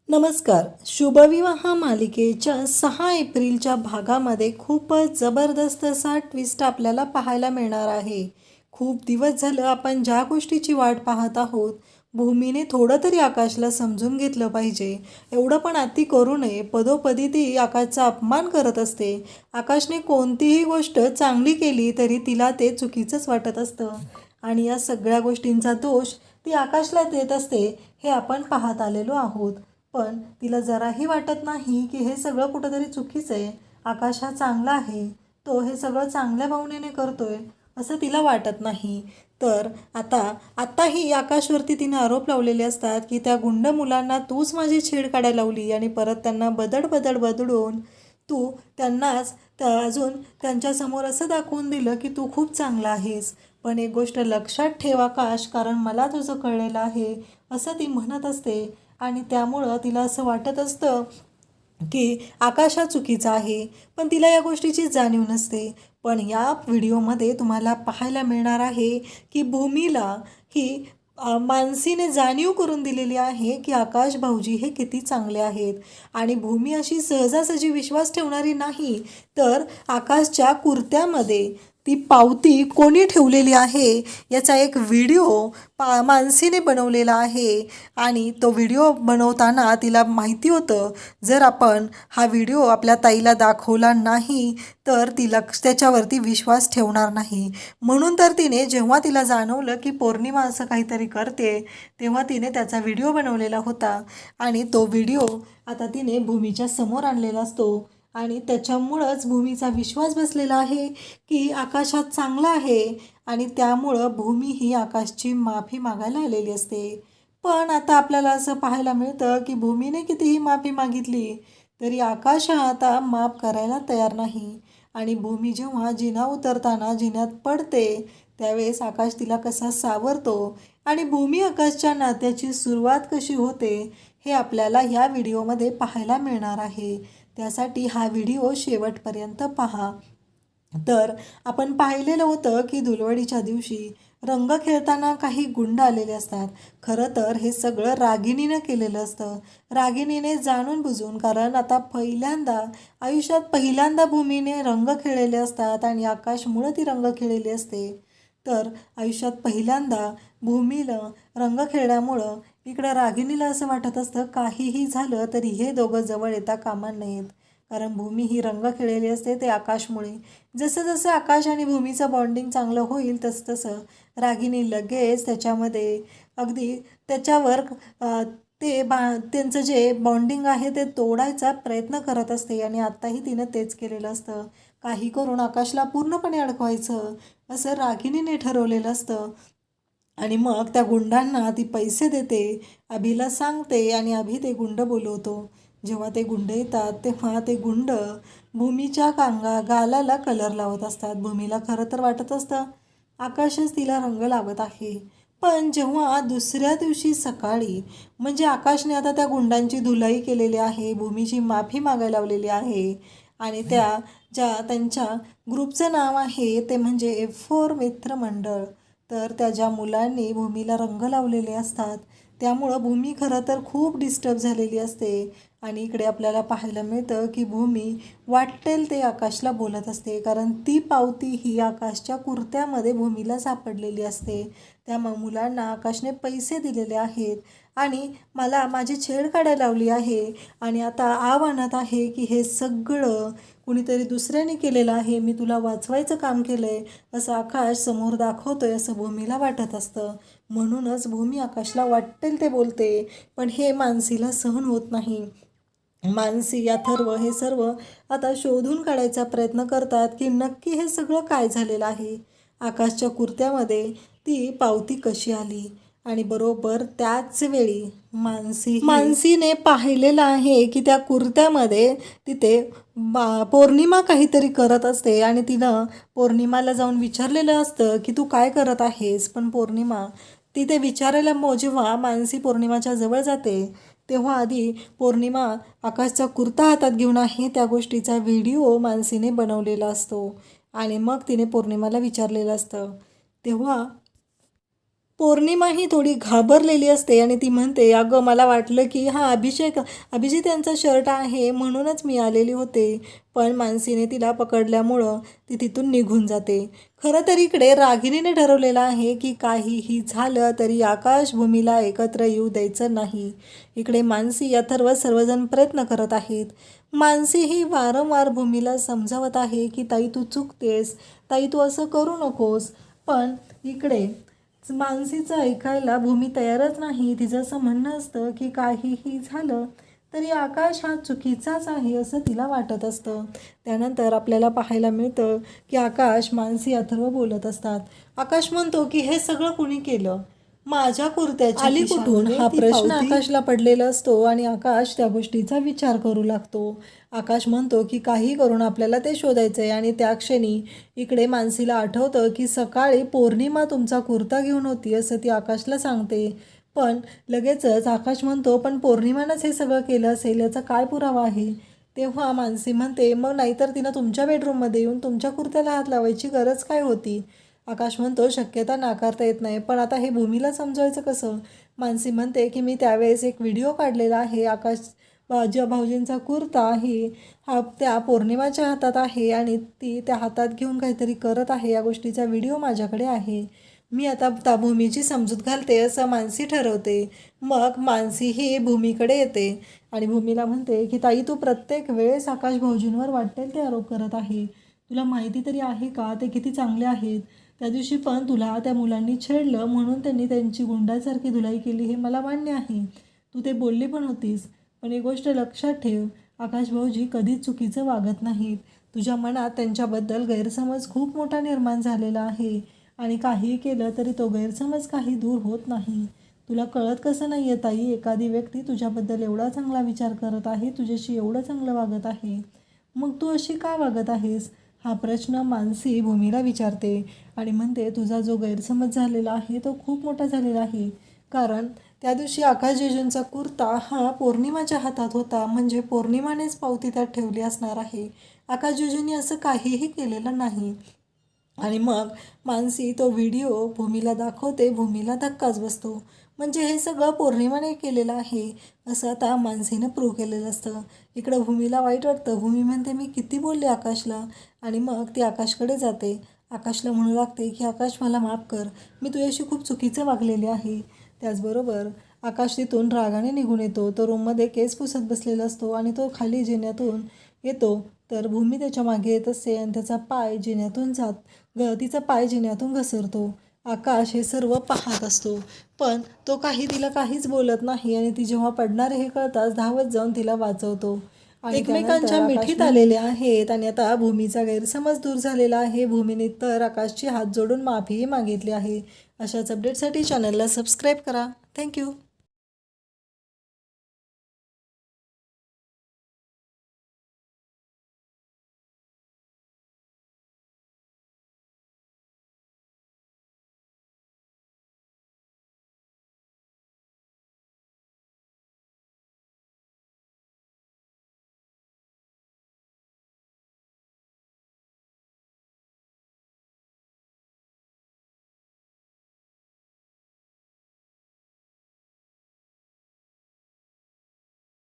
नमस्कार. शुभविवाह मालिकेच्या 6 एप्रिलच्या भागामध्ये खूपच जबरदस्त असा ट्विस्ट आपल्याला पाहायला मिळणार आहे. खूप दिवस झालं आपण ज्या गोष्टीची वाट पाहत आहोत, भूमीने थोडं तरी आकाशला समजून घेतलं पाहिजे. एवढं पण अति करू नये. पदोपदी ती आकाशचा अपमान करत असते. आकाशने कोणतीही गोष्ट चांगली केली तरी तिला ते चुकीचंच वाटत असतं आणि या सगळ्या गोष्टींचा दोष ती आकाशला देत असते, हे आपण पाहत आलेलो आहोत. पण तिला जराही वाटत नाही की हे सगळं कुठंतरी चुकीचं आहे. आकाश हा चांगला आहे, तो हे सगळं चांगल्या भावनेने करतोय असं तिला वाटत नाही. तर आत्ताही आकाशवरती तिने आरोप लावलेले असतात की त्या गुंड मुलांना तूच माझी छेड काढायला लावली आणि परत त्यांना बदडून तू त्यांनाच अजून त्यांच्यासमोर असं दाखवून दिलं की तू खूप चांगला आहेस. पण एक गोष्ट लक्षात ठेव आकाश, कारण मला तुझं कळलेलं आहे असं ती म्हणत असते. आणि त्यामुळं तिला असं वाटत असतं की आकाश हा चुकीचा आहे, पण तिला या गोष्टीची जाणीव नसते. पण या व्हिडिओमध्ये तुम्हाला पाहायला मिळणार आहे की भूमीला ही मानसीने जाणीव करून दिलेली आहे की आकाश भाऊजी हे किती चांगले आहेत. आणि भूमी अशी सहजासहजी विश्वास ठेवणारी नाही. तर आकाशच्या कुर्त्यामध्ये ती पावती कोणी ठेवलेली आहे याचा एक व्हिडिओ मानसीने बनवलेला आहे. आणि तो व्हिडिओ बनवताना तिला माहिती होतं, जर आपण हा व्हिडिओ आपल्या ताईला दाखवला नाही तर तिला त्याच्यावरती विश्वास ठेवणार नाही. म्हणून तर तिने जेव्हा तिला जाणवलं की पौर्णिमा असं काहीतरी करते, तेव्हा तिने त्याचा व्हिडिओ बनवलेला होता. आणि तो व्हिडिओ आता तिने भूमीच्या समोर आणलेला असतो. आणि त्याच्यामुळंच भूमीचा विश्वास बसलेला आहे की आकाश हा चांगला आहे. आणि त्यामुळं भूमी ही आकाशची माफी मागायला आलेली असते. पण आता आपल्याला असं पाहायला मिळतं की भूमीने कितीही माफी मागितली तरी आकाश हा आता माफ करायला तयार नाही. आणि भूमी जेव्हा जिना उतरताना जिन्यात पडते त्यावेळेस आकाश तिला कसा सावरतो आणि भूमी आकाशच्या नात्याची सुरुवात कशी होते हे आपल्याला ह्या व्हिडिओमध्ये पाहायला मिळणार आहे. त्यासाठी हा व्हिडिओ शेवटपर्यंत पहा. तर आपण पाहिलेलं होतं की धुलवडीच्या दिवशी रंग खेळताना काही गुंड आलेले असतात. खरं तर हे सगळं रागिणीनं केलेलं असतं. रागिणीने जाणून बुजून, कारण आता आयुष्यात पहिल्यांदा भूमीने रंग खेळलेले असतात आणि आकाशमुळं ती रंग खेळलेली असते. तर आयुष्यात पहिल्यांदा भूमीला रंग खेळल्यामुळं इकडं रागिणीला असं वाटत असतं काहीही झालं तरी हे दोघं जवळ येता कामा नयेत. कारण भूमी ही रंग खेळलेली असते ते आकाशमुळे. जसं जसं आकाश आणि भूमीचं बॉन्डिंग चांगलं होईल तसं तसं रागिणी लगेच त्याच्यामध्ये अगदी त्याच्यावर त्यांचं जे बॉन्डिंग आहे ते तोडायचा प्रयत्न करत असते. आणि आत्ताही तिनं तेच केलेलं असतं. काही करून आकाशला पूर्णपणे अडकवायचं असं रागिणीने ठरवलेलं असतं. आणि मग त्या गुंडांना ती पैसे देते, अभिला सांगते आणि अभि ते गुंड बोलवतो. जेव्हा ते गुंड येतात तेव्हा ते गुंड भूमीच्या गालाला कलर लावत असतात. भूमीला खरं तर वाटत असतं आकाशच तिला रंग लावत आहे. पण जेव्हा दुसऱ्या दिवशी सकाळी, म्हणजे आकाशने आता त्या गुंडांची धुलाई केलेली आहे, भूमीची माफी मागायला लावलेली आहे. आणि त्यांच्या ग्रुपचं नाव आहे ते म्हणजे F4 मित्रमंडळ. तर त्या ज्या मुलांनी भूमीला रंग लावलेले असतात त्यामुळं भूमी खरं तर खूप डिस्टर्ब झालेली असते. आणि इकडे आपल्याला पाहायला मिळतं की भूमी वाटेल ते आकाशला बोलत असते, कारण ती पावती ही आकाशच्या कुर्त्यामध्ये भूमीला सापडलेली असते. त्या मुलांना आकाशने पैसे दिलेले आहेत आणि मला माझी छेड काढायला लावली आहे. आणि आता आणत आहे की हे सगळं कुणीतरी दुसऱ्याने केलेलं आहे, मी तुला वाचवायचं काम केलं आहे असं आकाश समोर दाखवतोय असं भूमीला वाटत असतं. म्हणूनच भूमी आकाशला वाटेल ते बोलते. पण हे मानसीला सहन होत नाही. मानसी, अथर्व हे सर्व आता शोधून काढायचा प्रयत्न करतात की नक्की हे सगळं काय झालेलं आहे. आकाशच्या कुर्त्यामध्ये ती पावती कशी आली. आणि बरोबर त्याच वेळी मानसीने पाहिलेलं आहे की त्या कुर्त्यामध्ये तिथे पौर्णिमा काहीतरी करत असते. आणि तिनं पौर्णिमाला जाऊन विचारलेलं असतं की तू काय करत आहेस. पण पौर्णिमा तिथे विचारायला जेव्हा मानसी पौर्णिमाच्या जवळ जाते तेव्हा आधी पौर्णिमा आकाशचा कुर्ता हातात घेऊन आहे त्या गोष्टीचा व्हिडिओ मानसीने बनवलेला असतो. आणि मग तिने पौर्णिमाला विचारलेलं असतं. तेव्हा पौर्णिमा ही थोडी घाबरलेली असते आणि ती म्हणते, अगं मला वाटलं की हा अभिजित यांचा शर्ट आहे म्हणूनच मी आलेली होते. पण मानसीने तिला पकडल्यामुळं ती तिथून निघून जाते. खरं तर इकडे रागिणीने ठरवलेलं आहे की काहीही झालं तरी आकाश भूमीला एकत्र येऊ द्यायचं नाही. इकडे मानसी सर्वजण प्रयत्न करत आहेत. मानसी ही वारंवार भूमीला समजावत आहे की ताई तू चुकतेस, ताई तू असं करू नकोस. पण इकडे मानसीचं ऐकायला भूमी तयारच नाही. तिचं असं म्हणणं असतं की काहीही झालं तरी आकाश हा चुकीचाच आहे असं तिला वाटत असतं. त्यानंतर आपल्याला पाहायला मिळतं की आकाश, मानसी, अथर्व बोलत असतात. आकाश म्हणतो की हे सगळं कुणी केलं, माझ्या कुर्त्याची आली कुठून हा प्रश्न आकाशला पडलेला असतो आणि आकाश त्या गोष्टीचा विचार करू लागतो. आकाश म्हणतो की काही करून आपल्याला ते शोधायचं आहे आणि त्या क्षणी इकडे मानसीला आठवतं की सकाळी पौर्णिमा तुमचा कुर्ता घेऊन होती असं ती आकाशला सांगते. पण लगेचच आकाश म्हणतो, पण पौर्णिमानंच हे सगळं केलं असेल याचा काय पुरावा आहे? तेव्हा मानसी म्हणते, मग नाहीतर तिनं तुमच्या बेडरूममध्ये येऊन तुमच्या कुर्त्याला हात लावायची गरज काय होती? आकाश म्हणतो, शक्यता नाकारता येत नाही, पण आता हे भूमीला समजवायचं कसं? मानसी म्हणते की मी त्यावेळेस एक व्हिडिओ काढलेला आहे. आकाश भाऊजींचा कुर्ता आहे हा त्या पौर्णिमाच्या हातात आहे आणि ती त्या हातात घेऊन काहीतरी करत आहे. या गोष्टीचा व्हिडिओ माझ्याकडे आहे. मी आता त्या भूमीची समजूत घालते असं मानसी ठरवते. मग मानसी ही भूमीकडे येते आणि भूमीला म्हणते की ताई तू प्रत्येक वेळेस आकाश भाऊजींवर वाटेल ते आरोप करत आहे. तुला माहिती तरी आहे का ते किती चांगले आहेत? त्या दिवशी पण तुला त्या मुलांनी छेडलं म्हणून त्यांनी त्यांची गुंडासारखी धुलाई केली हे मला मान्य आहे. तू ते बोलली पण होतीस. पण एक गोष्ट लक्षात ठेव, आकाश भाऊजी कधीच चुकीचं वागत नाहीत. तुझ्या मनात त्यांच्याबद्दल गैरसमज खूप मोठा निर्माण झालेला आहे आणि काहीही केलं तरी तो गैरसमज काही दूर होत नाही. तुला कळत कसं नाही आहे ताई, एखादी व्यक्ती तुझ्याबद्दल एवढा चांगला विचार करत आहे, तुझ्याशी एवढं चांगलं वागत आहे, मग तू अशी का वागत आहेस? हा प्रश्न मानसी भूमीला विचारते आणि म्हणते तुझा जो गैरसमज झालेला आहे तो खूप मोठा झालेला आहे. कारण त्या दिवशी आकाश जिजूंचा कुर्ता हा पौर्णिमाच्या हातात होता, म्हणजे पौर्णिमानेच पावती त्यात ठेवली असणार आहे. आकाश जिजूंनी असं काहीही केलेलं नाही. आणि मग मानसी तो व्हिडिओ भूमीला दाखवते. भूमीला धक्काच बसतो. म्हणजे हे सगळं पौर्णिमाने केलेलं आहे असं आता मानसीनं प्रूव्ह केलेलं असतं. इकडं भूमीला वाईट वाटतं. भूमी म्हणते मी किती बोलले आकाशला, आणि मग ती आकाशकडे जाते. आकाशला म्हणू लागते की आकाश मला माफ कर, मी तुझ्याशी खूप चुकीचं वागलेले आहे. त्याचबरोबर आकाश तिथून रागाने निघून येतो. तो रूममध्ये केस पुसत बसलेला असतो आणि तो खाली जिन्यातून येतो तर भूमी त्याच्या मागे येत असते आणि त्याचा पाय जिन्यातून तिचा पाय जिन्यातून घसरतो. आकाश हे सर्व पाहत असतो, पण तो तिला काहीच बोलत नाही आणि ती जेव्हा पडणार हे कळताच धावत जाऊन तिला वाचवतो. आणि एकमेकांच्या मिठीत आलेले आहेत आणि आता भूमीचा गैरसमज दूर झालेला आहे. भूमीने तर आकाशची हात जोडून माफीही मागितली आहे. अशाच अपडेटसाठी चॅनलला सबस्क्राईब करा. थँक्यू.